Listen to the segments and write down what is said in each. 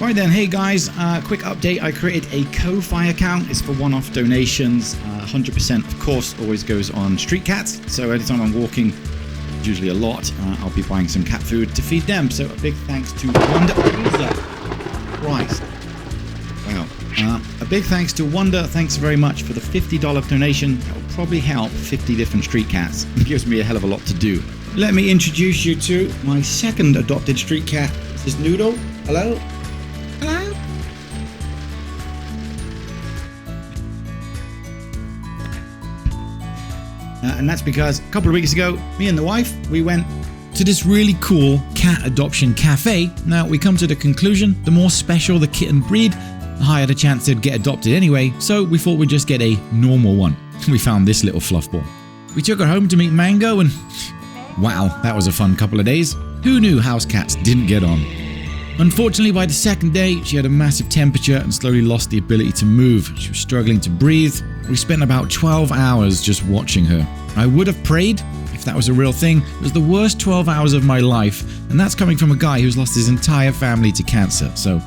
Right then, hey guys, quick update. I created a Ko-Fi account. It's for one-off donations. 100% of course always goes on street cats. So anytime I'm walking, usually a lot, I'll be buying some cat food to feed them. So a big thanks to Wonder. Christ. Wow. A big thanks to Wonder. Thanks very much for the $50 donation. That will probably help 50 different street cats. It gives me a hell of a lot to do. Let me introduce you to my second adopted street cat. This is Noodle. Hello. Hello. And that's because a couple of weeks ago, me and the wife, we went to this really cool cat adoption cafe. Now, we come to the conclusion, the more special the kitten breed, the higher the chance they'd get adopted anyway, so we thought we'd just get a normal one. We found this little fluff ball. We took her home to meet Mango and wow, that was a fun couple of days. Who knew house cats didn't get on? Unfortunately, by the second day, she had a massive temperature and slowly lost the ability to move. She was struggling to breathe. We spent about 12 hours just watching her. I would have prayed, if that was a real thing. It was the worst 12 hours of my life, and that's coming from a guy who's lost his entire family to cancer, so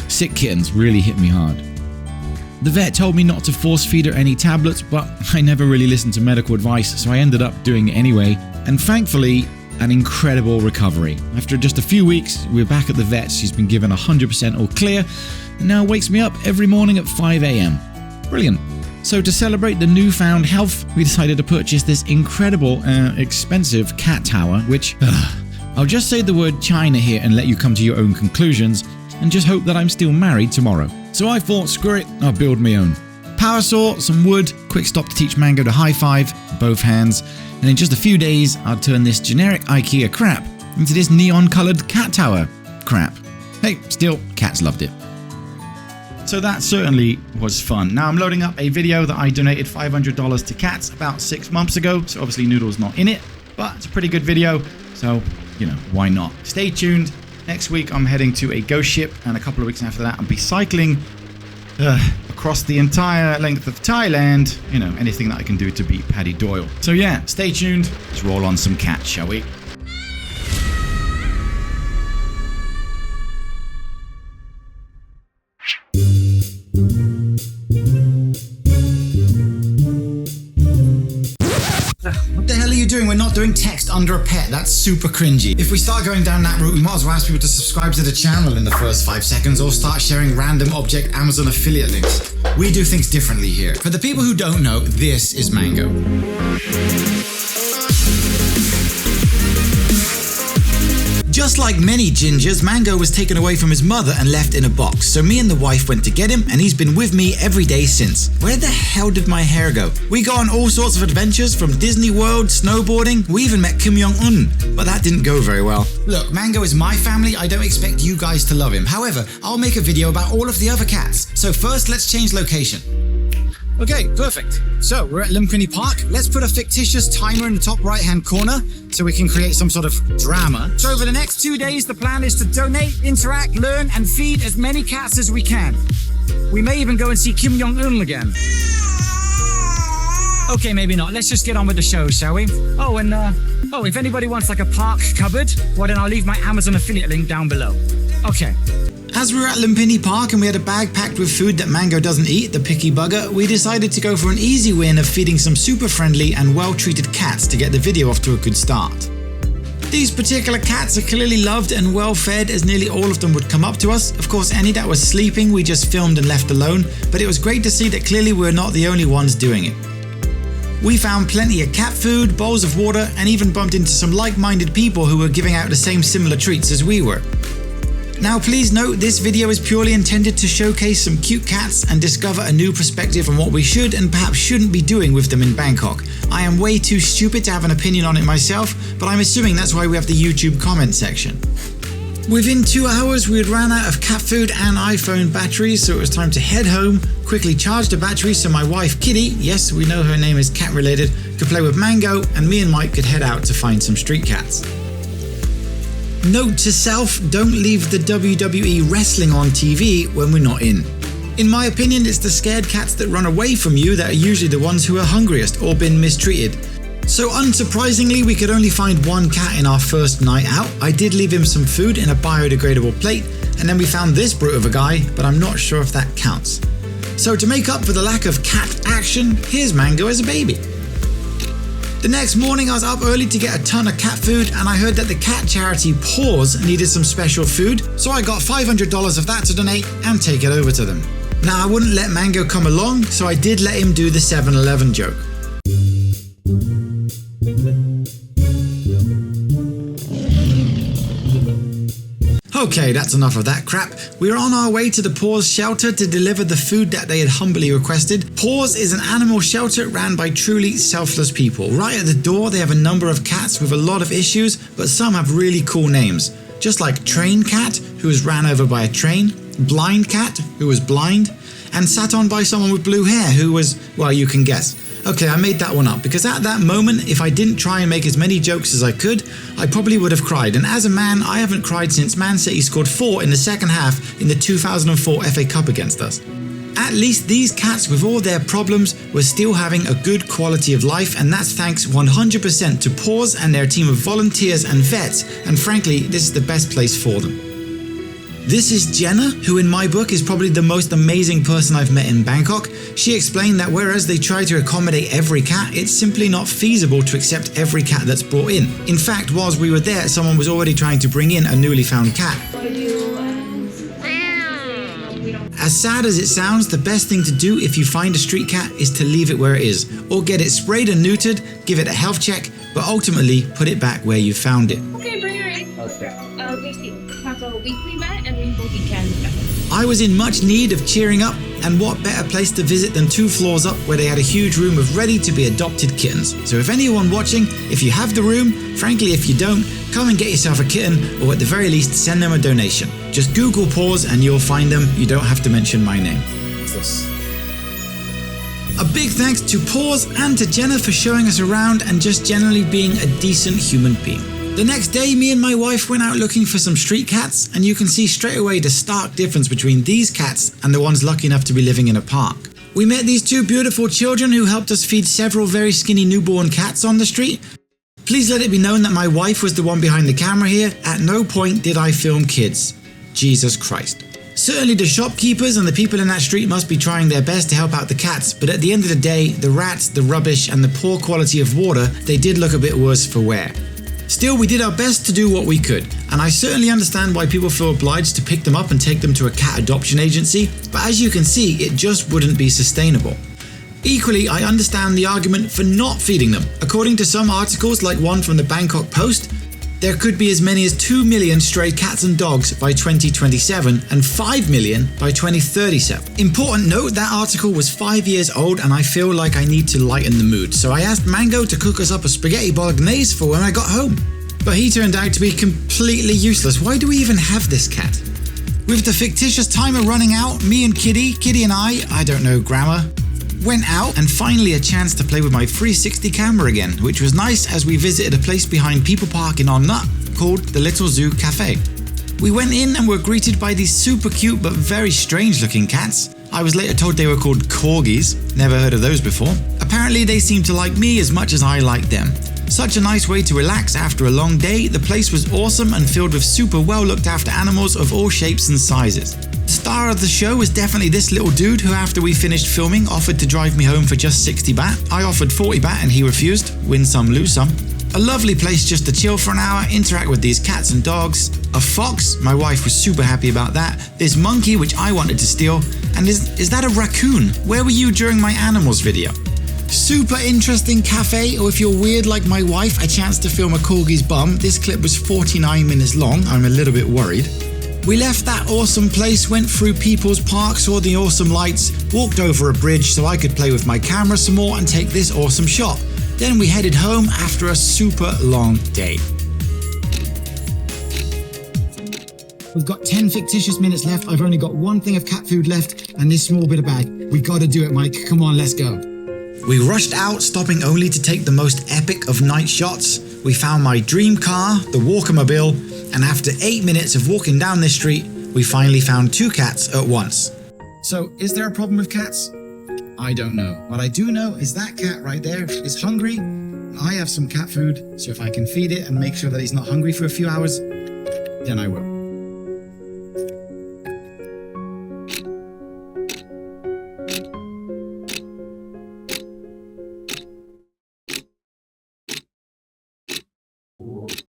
sick kittens really hit me hard. The vet told me not to force feed her any tablets, but I never really listened to medical advice, so I ended up doing it anyway, and thankfully, an incredible recovery. After just a few weeks, we're back at the vet. She's been given 100% all clear, and now wakes me up every morning at 5 a.m. Brilliant. So to celebrate the newfound health, we decided to purchase this incredible, expensive cat tower, which, I'll just say the word China here and let you come to your own conclusions, and just hope that I'm still married tomorrow. So I thought, screw it, I'll build my own. Power saw, some wood, quick stop to teach Mango to high five, both hands, and in just a few days, I'll turn this generic IKEA crap into this neon-coloured cat tower crap. Hey, still, cats loved it. So that certainly was fun. Now I'm loading up a video that I donated $500 to cats about 6 months ago, so obviously Noodle's not in it, but it's a pretty good video, so, you know, why not? Stay tuned. Next week I'm heading to a ghost ship, and a couple of weeks after that I'll be cycling across the entire length of Thailand. You know, anything that I can do to beat Paddy Doyle. So yeah, stay tuned. Let's roll on some cats, shall we? What the hell are you doing? We're not doing text under a pet. That's super cringy. If we start going down that route, we might as well ask people to subscribe to the channel in the first 5 seconds or start sharing random object Amazon affiliate links. We do things differently here. For the people who don't know, this is Mango. Just like many gingers, Mango was taken away from his mother and left in a box, so me and the wife went to get him, and he's been with me every day since. Where the hell did my hair go? We go on all sorts of adventures, from Disney World, snowboarding, we even met Kim Jong-un, but that didn't go very well. Look, Mango is my family, I don't expect you guys to love him. However, I'll make a video about all of the other cats. So first, let's change location. Okay, perfect. So we're at Lumpini Park. Let's put a fictitious timer in the top right-hand corner so we can create some sort of drama. So over the next 2 days, the plan is to donate, interact, learn, and feed as many cats as we can. We may even go and see Kim Jong-un again. Okay, maybe not. Let's just get on with the show, shall we? Oh, and if anybody wants like a park cupboard, well then I'll leave my Amazon affiliate link down below. Okay. As we were at Lumpini Park and we had a bag packed with food that Mango doesn't eat, the picky bugger, we decided to go for an easy win of feeding some super friendly and well-treated cats to get the video off to a good start. These particular cats are clearly loved and well fed, as nearly all of them would come up to us. Of course, any that was sleeping we just filmed and left alone, but it was great to see that clearly we're not the only ones doing it. We found plenty of cat food, bowls of water, and even bumped into some like-minded people who were giving out the same similar treats as we were. Now please note, this video is purely intended to showcase some cute cats and discover a new perspective on what we should and perhaps shouldn't be doing with them in Bangkok. I am way too stupid to have an opinion on it myself, but I'm assuming that's why we have the YouTube comment section. Within 2 hours we had ran out of cat food and iPhone batteries, so it was time to head home, quickly charge the batteries so my wife Kitty, yes we know her name is cat related, could play with Mango, and me and Mike could head out to find some street cats. Note to self, don't leave the WWE wrestling on TV when we're not in. In my opinion, it's the scared cats that run away from you that are usually the ones who are hungriest or been mistreated. So unsurprisingly, we could only find one cat in our first night out. I did leave him some food in a biodegradable plate, and then we found this brute of a guy, but I'm not sure if that counts. So to make up for the lack of cat action, here's Mango as a baby. The next morning I was up early to get a ton of cat food, and I heard that the cat charity Paws needed some special food, so I got $500 of that to donate and take it over to them. Now I wouldn't let Mango come along, so I did let him do the 7-Eleven joke. Okay, that's enough of that crap. We are on our way to the Paws shelter to deliver the food that they had humbly requested. Paws is an animal shelter ran by truly selfless people. Right at the door, they have a number of cats with a lot of issues, but some have really cool names. Just like Train Cat, who was ran over by a train, Blind Cat, who was blind, and sat on by someone with blue hair who was, well, you can guess. Okay, I made that one up because at that moment, if I didn't try and make as many jokes as I could, I probably would have cried. And as a man, I haven't cried since Man City scored 4 in the second half in the 2004 FA Cup against us. At least these cats, with all their problems, were still having a good quality of life, and that's thanks 100% to Paws and their team of volunteers and vets, and frankly, this is the best place for them. This is Jenna, who in my book is probably the most amazing person I've met in Bangkok. She explained that whereas they try to accommodate every cat, it's simply not feasible to accept every cat that's brought in. In fact, whilst we were there, someone was already trying to bring in a newly found cat. As sad as it sounds, the best thing to do if you find a street cat is to leave it where it is, or get it sprayed and neutered, give it a health check, but ultimately put it back where you found it. Okay, bring her in. Okay. We have a weekly vet and we both can vet. I was in much need of cheering up, and what better place to visit than 2 floors up where they had a huge room of ready-to-be adopted kittens. So if anyone watching, if you have the room, frankly if you don't, come and get yourself a kitten, or at the very least send them a donation. Just Google Paws and you'll find them, you don't have to mention my name. A big thanks to Paws and to Jenna for showing us around and just generally being a decent human being. The next day, me and my wife went out looking for some street cats, and you can see straight away the stark difference between these cats and the ones lucky enough to be living in a park. We met these 2 beautiful children who helped us feed several very skinny newborn cats on the street. Please let it be known that my wife was the one behind the camera here. At no point did I film kids. Jesus Christ. Certainly the shopkeepers and the people in that street must be trying their best to help out the cats, but at the end of the day, the rats, the rubbish and the poor quality of water, they did look a bit worse for wear. Still, we did our best to do what we could, and I certainly understand why people feel obliged to pick them up and take them to a cat adoption agency, but as you can see, it just wouldn't be sustainable. Equally, I understand the argument for not feeding them. According to some articles, like one from the Bangkok Post, there could be as many as 2 million stray cats and dogs by 2027 and 5 million by 2037. Important note, that article was 5 years old and I feel like I need to lighten the mood. So I asked Mango to cook us up a spaghetti bolognese for when I got home. But he turned out to be completely useless. Why do we even have this cat? With the fictitious timer running out, me and Kitty and I don't know grammar, went out and finally a chance to play with my 360 camera again, which was nice as we visited a place behind People Park in On Nut called the Little Zoo Cafe. We went in and were greeted by these super cute but very strange looking cats. I was later told they were called corgis, never heard of those before. Apparently they seemed to like me as much as I liked them. Such a nice way to relax after a long day. The place was awesome and filled with super well looked after animals of all shapes and sizes. The star of the show was definitely this little dude who, after we finished filming, offered to drive me home for just 60 baht. I offered 40 baht and he refused. Win some, lose some. A lovely place just to chill for an hour, interact with these cats and dogs. A fox, my wife was super happy about that. This monkey, which I wanted to steal. And is that a raccoon? Where were you during my animals video? Super interesting cafe, or if you're weird like my wife, a chance to film a corgi's bum. This clip was 49 minutes long, I'm a little bit worried. We left that awesome place, went through People's Park, saw the awesome lights, walked over a bridge so I could play with my camera some more and take this awesome shot. Then we headed home after a super long day. We've got 10 fictitious minutes left. I've only got one thing of cat food left and this small bit of bag. We gotta do it, Mike. Come on, let's go. We rushed out, stopping only to take the most epic of night shots. We found my dream car, the Walker-mobile, and after 8 minutes of walking down this street, we finally found 2 cats at once. So, is there a problem with cats? I don't know. What I do know is that cat right there is hungry I have some cat food, so if I can feed it and make sure that he's not hungry for a few hours, then I will.